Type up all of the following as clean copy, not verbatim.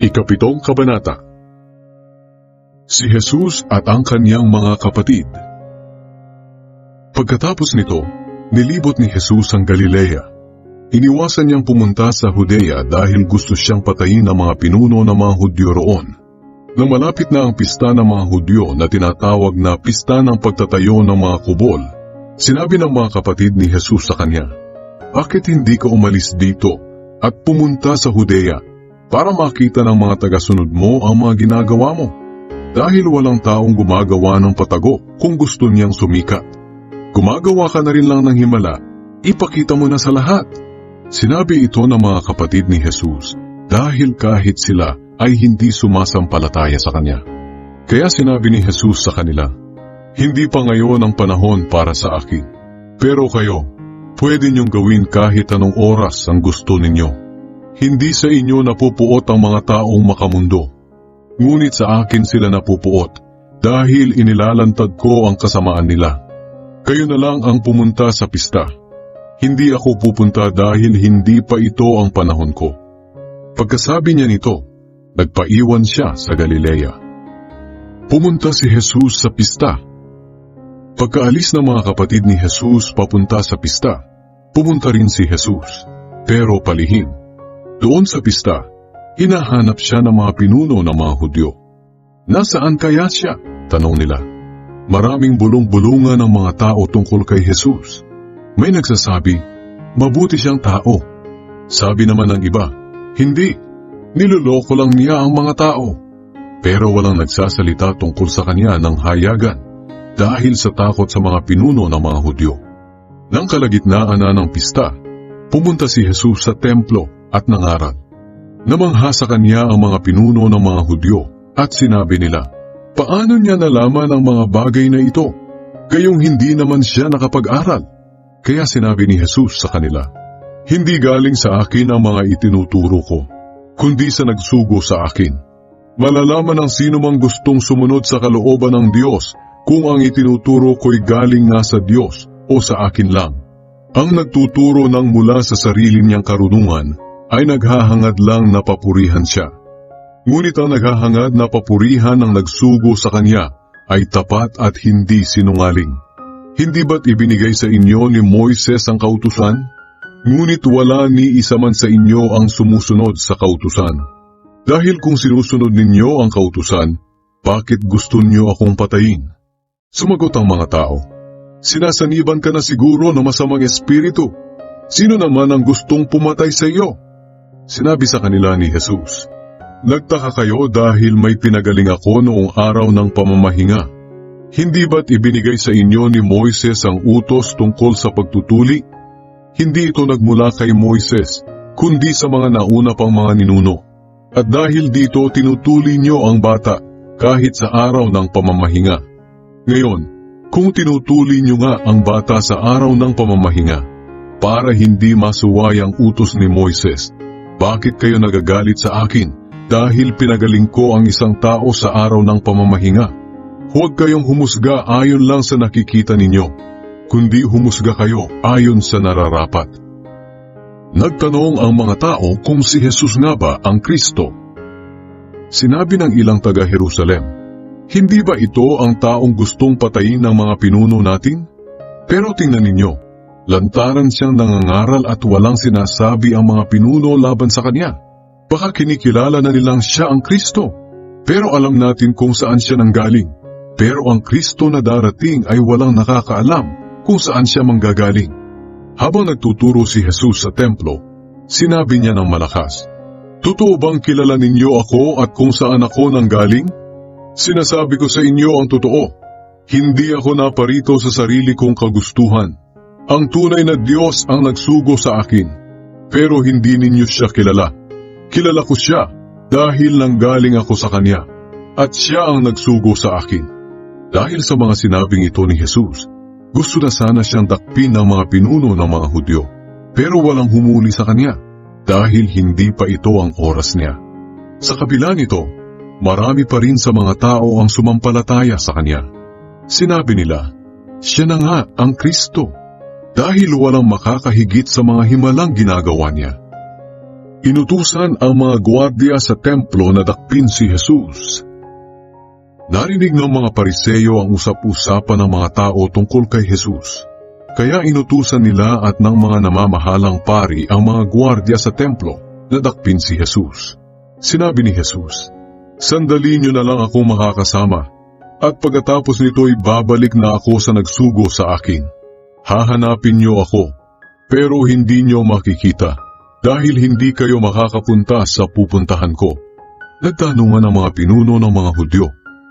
Ikapitong Kabanata. Si Jesus at ang kaniyang mga kapatid. Pagkatapos nito, nilibot ni Jesus ang Galilea. Iniwasan niyang pumunta sa Judea dahil gusto siyang patayin ang mga pinuno ng mga Hudyo roon. Nang malapit na ang pista ng mga Hudyo na tinatawag na pista ng pagtatayo ng mga kubol, sinabi ng mga kapatid ni Jesus sa kanya, "Bakit hindi ka umalis dito at pumunta sa Judea para makita ng mga tagasunod mo ang mga ginagawa mo? Dahil walang taong gumagawa ng patago kung gusto niyang sumikat. Gumagawa ka na rin lang ng himala, ipakita mo na sa lahat." Sinabi ito ng mga kapatid ni Jesus dahil kahit sila ay hindi sumasampalataya sa kanya. Kaya sinabi ni Jesus sa kanila, "Hindi pa ngayon ang panahon para sa akin. Pero kayo, pwede niyong gawin kahit anong oras ang gusto ninyo. Hindi sa inyo napupuot ang mga taong makamundo. Ngunit sa akin sila napupuot dahil inilalantad ko ang kasamaan nila. Kayo na lang ang pumunta sa pista. Hindi ako pupunta dahil hindi pa ito ang panahon ko." Pagkasabi niya nito, nagpaiwan siya sa Galilea. Pumunta si Jesus sa pista. Pagkaalis ng mga kapatid ni Jesus papunta sa pista, pumunta rin si Jesus, pero palihim. Doon sa pista, hinahanap siya ng mga pinuno ng mga Hudyo. "Nasaan kaya siya?" tanong nila. Maraming bulong-bulungan ng mga tao tungkol kay Jesus. May nagsasabi, "Mabuti siyang tao." Sabi naman ng iba, "Hindi, niloloko lang niya ang mga tao." Pero walang nagsasalita tungkol sa kanya ng hayagan dahil sa takot sa mga pinuno ng mga Hudyo. Nang kalagitnaan na ng pista, pumunta si Jesus sa templo at nangaral. Namangha sa kanya ang mga pinuno ng mga Hudyo at sinabi nila, "Paano niya nalaman ang mga bagay na ito? Gayong hindi naman siya nakapag-aral." Kaya sinabi ni Jesus sa kanila, "Hindi galing sa akin ang mga itinuturo ko, kundi sa nagsugo sa akin. Malalaman ng sino mang gustong sumunod sa kalooban ng Diyos kung ang itinuturo ko'y galing nga sa Diyos o sa akin lang. Ang nagtuturo ng mula sa sarili niyang karunungan ay naghahangad lang na papurihan siya. Ngunit ang naghahangad na papurihan ng nagsugo sa kanya ay tapat at hindi sinungaling. Hindi ba't ibinigay sa inyo ni Moises ang kautusan? Ngunit wala ni isa man sa inyo ang sumusunod sa kautusan. Dahil kung sinusunod ninyo ang kautusan, bakit gusto niyo akong patayin?" Sumagot ang mga tao, "Sinasaniban ka na siguro ng masamang espiritu. Sino naman ang gustong pumatay sa iyo?" Sinabi sa kanila ni Jesus, "Nagtaka kayo dahil may pinagaling ako noong araw ng pamamahinga. Hindi ba't ibinigay sa inyo ni Moises ang utos tungkol sa pagtutuli? Hindi ito nagmula kay Moises, kundi sa mga nauna pang mga ninuno. At dahil dito tinutuli niyo ang bata kahit sa araw ng pamamahinga. Ngayon, kung tinutuli niyo nga ang bata sa araw ng pamamahinga, para hindi masuway ang utos ni Moises, bakit kayo nagagalit sa akin dahil pinagaling ko ang isang tao sa araw ng pamamahinga? Huwag kayong humusga ayon lang sa nakikita ninyo, kundi humusga kayo ayon sa nararapat." Nagtanong ang mga tao kung si Jesus nga ba ang Kristo. Sinabi ng ilang taga-Jerusalem, "Hindi ba ito ang taong gustong patayin ng mga pinuno natin? Pero tingnan ninyo, lantaran siyang nangangaral at walang sinasabi ang mga pinuno laban sa kanya. Baka kinikilala na nilang siya ang Kristo, pero alam natin kung saan siya nanggaling. Pero ang Kristo na darating ay walang nakakaalam kung saan siya manggagaling." Habang nagtuturo si Jesus sa templo, sinabi niya ng malakas, "Totoo bang kilala ninyo ako at kung saan ako nanggaling? Sinasabi ko sa inyo ang totoo. Hindi ako naparito sa sarili kong kagustuhan. Ang tunay na Diyos ang nagsugo sa akin. Pero hindi ninyo siya kilala. Kilala ko siya dahil nanggaling ako sa Kanya, at siya ang nagsugo sa akin." Dahil sa mga sinabing ito ni Jesus, gusto na sana siyang dakpin ng mga pinuno ng mga Hudyo, pero walang humuli sa kanya dahil hindi pa ito ang oras niya. Sa kabila nito, marami pa rin sa mga tao ang sumampalataya sa kanya. Sinabi nila, "Siya na nga ang Kristo," dahil walang makakahigit sa mga himalang ginagawa niya. Inutusan ang mga gwardiya sa templo na dakpin si Jesus. Narinig ng mga Pariseyo ang usap-usapan ng mga tao tungkol kay Jesus. Kaya inutusan nila at ng mga namamahalang pari ang mga gwardiya sa templo na dakpin si Jesus. Sinabi ni Jesus, "Sandali niyo na lang ako makakasama, at pagkatapos nito'y babalik na ako sa nagsugo sa akin. Hahanapin niyo ako, pero hindi niyo makikita, dahil hindi kayo makakapunta sa pupuntahan ko." Nagtanungan ang mga pinuno ng mga Hudyo,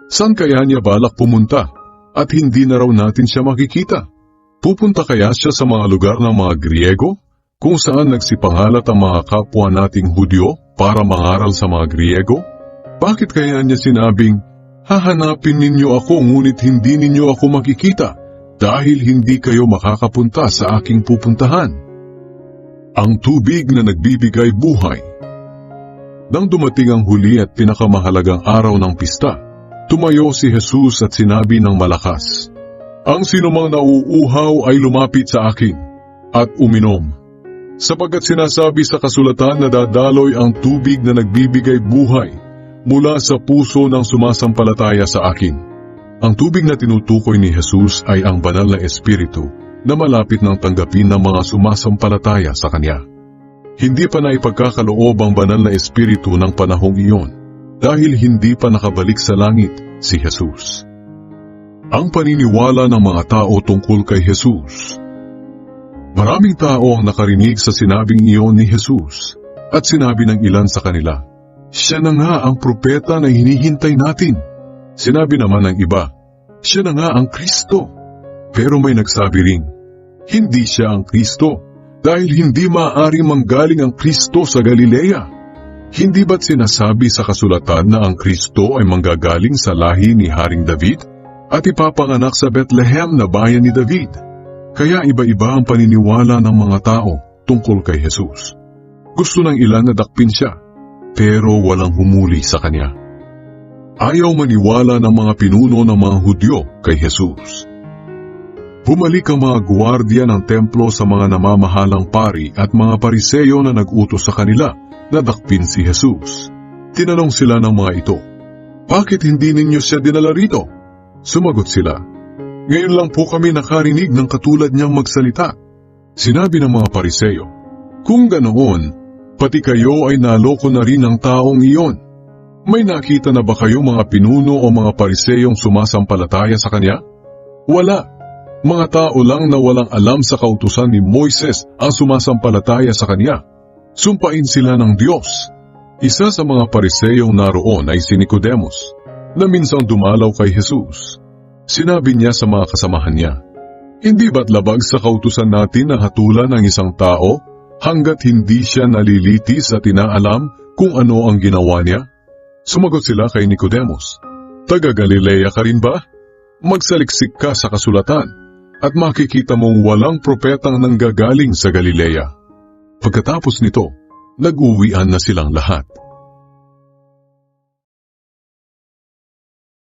saan kaya niya balak pumunta at hindi na raw natin siya makikita? Pupunta kaya siya sa mga lugar ng mga Griego, kung saan nagsipangalat ang mga kapwa nating Hudyo para mangaral sa mga Griego? Bakit kaya niya sinabing, "Hahanapin ninyo ako ngunit hindi ninyo ako makikita, dahil hindi kayo makakapunta sa aking pupuntahan"? Ang tubig na nagbibigay buhay. Nang dumating ang huli at pinakamahalagang araw ng pista, tumayo si Jesus at sinabi ng malakas, "Ang sinumang nauuhaw ay lumapit sa akin at uminom. Sapagkat sinasabi sa kasulatan na dadaloy ang tubig na nagbibigay buhay mula sa puso ng sumasampalataya sa akin." Ang tubig na tinutukoy ni Jesus ay ang banal na Espiritu na malapit ng tanggapin ng mga sumasampalataya sa Kanya. Hindi pa naipagkakaloob ang banal na Espiritu ng panahong iyon dahil hindi pa nakabalik sa langit si Jesus. Ang paniniwala ng mga tao tungkol kay Jesus. Maraming tao ang nakarinig sa sinabing iyon ni Jesus at sinabi ng ilan sa kanila, "Siya na nga ang propeta na hinihintay natin." Sinabi naman ng iba, "Siya na nga ang Kristo." Pero may nagsabi ring, "Hindi siya ang Kristo dahil hindi maaari manggaling ang Kristo sa Galilea. Hindi ba't sinasabi sa kasulatan na ang Kristo ay manggagaling sa lahi ni Haring David at ipapanganak sa Bethlehem na bayan ni David?" Kaya iba-iba ang paniniwala ng mga tao tungkol kay Jesus. Gusto ng ilan na dakpin siya, pero walang humuli sa kanya. Ayaw maniwala ng mga pinuno ng mga Hudyo kay Jesus. Bumalik ang mga gwardiya ng templo sa mga namamahalang pari at mga Pariseyo na nag-utos sa kanila na dakpin si Jesus. Tinanong sila ng mga ito, "Bakit hindi ninyo siya dinala rito?" Sumagot sila, "Ngayon lang po kami nakarinig ng katulad niyang magsalita." Sinabi ng mga Pariseyo, "Kung ganoon, pati kayo ay naloko na rin ng taong iyon. May nakita na ba kayo mga pinuno o mga Pariseyong sumasampalataya sa kanya? Wala. Mga tao lang na walang alam sa kautusan ni Moises ang sumasampalataya sa kanya. Sumpain sila ng Diyos." Isa sa mga Pariseyong naroon ay si Nicodemos, na minsang dumalaw kay Jesus. Sinabi niya sa mga kasamahan niya, "Hindi ba't labag sa kautusan natin na hatulan ang isang tao hanggat hindi siya nalilitis at inaalam kung ano ang ginawa niya?" Sumagot sila kay Nicodemos, "Taga Galilea ka rin ba? Magsaliksik ka sa kasulatan at makikita mong walang propetang nanggagaling sa Galilea." Pagkatapos nito, nag-uwian na silang lahat.